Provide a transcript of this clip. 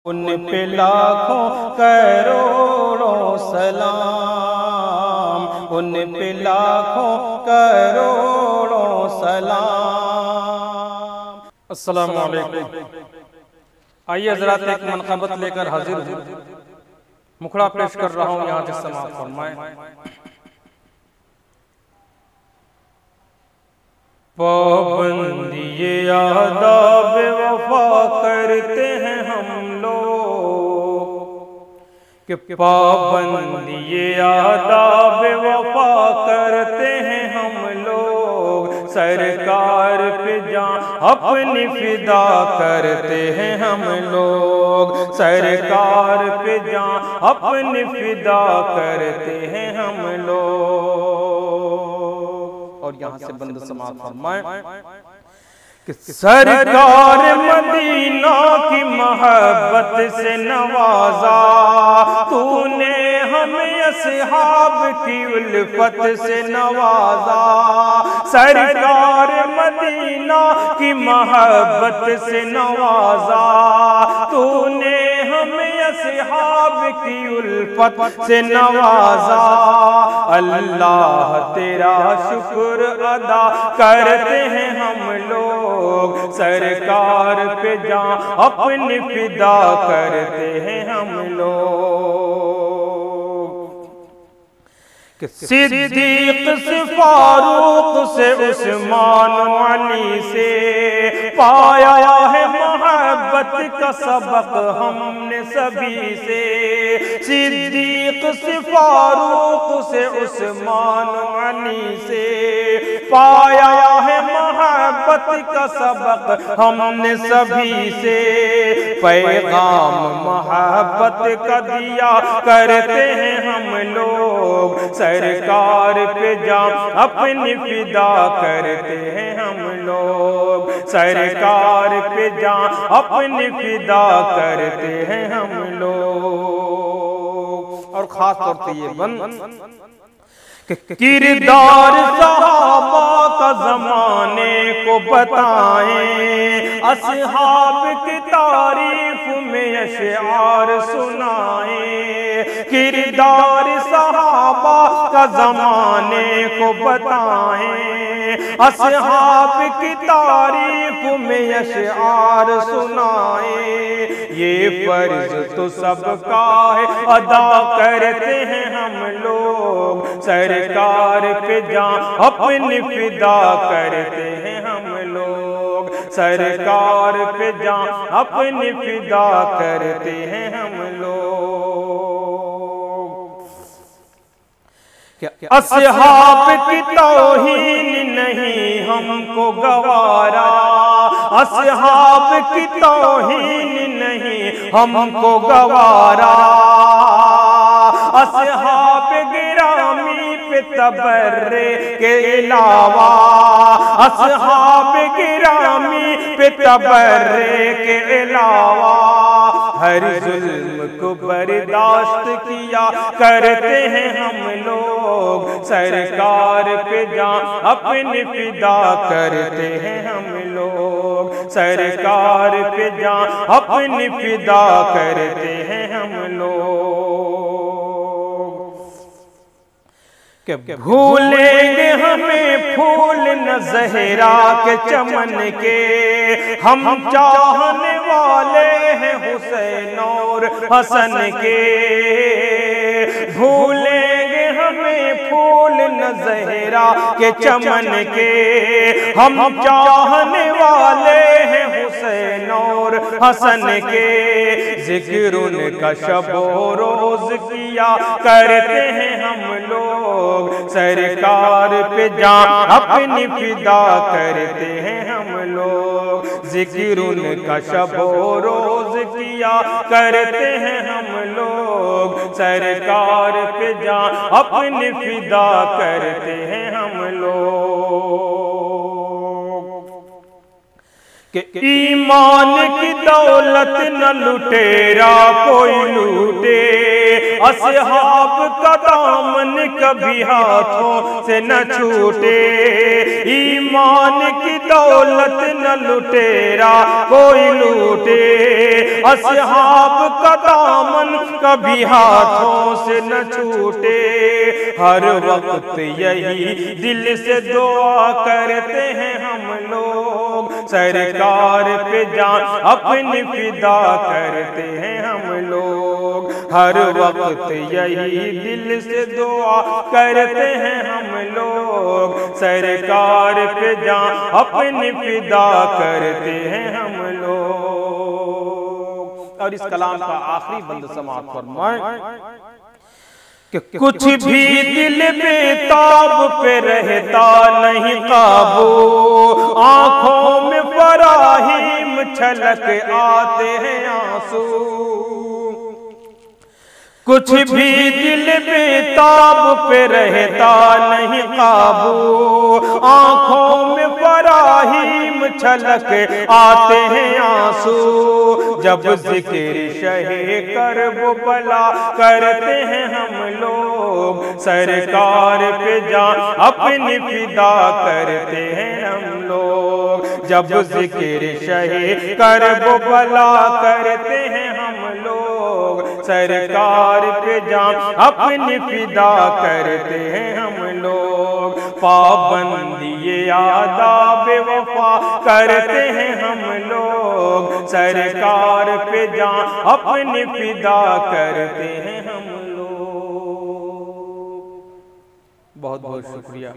उन पे लाखों करोड़ों सलाम, उन पे लाखों करोड़ों सलाम। अस्सलामु अलैकुम। आइए हज़रात एक मनक़बत लेकर हाजिर हूँ, मुखड़ा पेश कर रहा हूँ, यहाँ से समाअत फरमाएं। पाबंदी आदाब वफा करते हैं हम लोग, कि पाबंदी आदाब वफा करते हैं हम लोग, सरकार पे जान अपनी फिदा करते हैं हम लोग, सरकार पे जान अपनी फिदा करते हैं हम लोग। और यहाँ से बंद समाअत फरमाएं कि सरकार मदीना की मोहब्बत से नवाजा, तूने हमें असहाब की उल्फत से नवाजा, सरकार मदीना की मोहब्बत से नवाजा, तूने हमें असहाब की उल्फत से नवाजा। अल्लाह तेरा शुक्र अदा करते हैं हम लोग, सरकार पे जान अपनी फिदा करते हैं हम लोग। कि सिद्दीक से फारूक से उस्मान अली से पाया है मोहब्बत का सबक हमने सभी से, सिद्दीक से फारूक से उस्मान अली से पाया है मोहब्बत का सबक हमने सभी से, पैगाम मोहब्बत का दिया करते हैं हम लोग, सरकार पे जान अपनी फिदा करते हैं हम लोग, सरकार पे जान अपनी फिदा करते हैं हम लोग। और खास तौर पे ये बंद किरदार सहाबा का ज़माने को बताएं, असहाब की तारीफ में अशआर सुनाएं, किरदार सहाबा का ज़माने को बताएं, असहाब की तारीफ में अशआर सुनाएं। ये फर्ज तो सबका है अदा करते हैं हम लोग, सरकार पे जान अपनी फिदा करते हैं हम लोग, सरकार पे जान अपनी फिदा करते हैं हम लोग। असहाब की तौहीन नहीं हमको गवारा, असहाब की तौहीन नहीं हमको गवारा, असहाब गिरामी पे तबर्रे के अलावा, असहाब गिरामी पे तबर्रे के अलावा, हर जुल्म को बर्दाश्त किया करते हैं हम लोग, सरकार पे जान अपनी फिदा करते हैं हम लोग, सरकार पे जान अपनी फिदा करते हैं हम लोग। कि भूलेंगे हमें फूल न ज़हरा के चमन के, हम चाहने वाले हैं हुसैन और हसन के, भूलेंगे हमें फूल न ज़हरा के चमन के, हम चाहने वाले हैं हुसैन और हसन के, जिक्र उनका शबो रोज किया करते हैं हम लोग, सरकार पे जान अपनी फिदा करते हैं हम लोग, जिक्र उनका शबो रोज किया करते हैं हम लोग, सरकार पे जान अपनी फिदा करते हैं हम लोग। कि ईमान की दौलत न लुटेरा कोई लूटे, असहाब का दामन कभी हाथों से न छूटे, ईमान की दौलत न लुटेरा कोई लूटे। असहाब का दामन कभी हाथों से न छूटे, हर वक्त यही दिल से दुआ करते हैं हम लोग, सरकार पे जान अपनी फिदा करते हैं हम लोग। हर वक्त यही दिल से दुआ करते हैं हम लोग, सरकार पे जान अपनी फिदा करते हैं हम लोग। और इस कलाम का आखिरी बंद समाअत फरमाएं कि कुछ भी दिल बेताब पे रहता नहीं काबू, आंखों में फराहीम छलक आते हैं आंसू। कुछ भी दिल बेताब पे रहता नहीं काबू, आंखों में फराहीम छलक आते हैं आंसू। जब जिक्र शहे करब बला करते हैं हम लोग, सरकार पे जान अपनी फिदा करते हैं हम लोग। जब जिक्र शहे करब बला करते हैं हम लोग, सरकार पे जान अपनी फिदा करते हैं हम लोग। पाबंदी आदाब वफा करते हैं हम लोग, सरकार पे जान अपनी फिदा करते हैं हम लोग। बहुत बहुत शुक्रिया।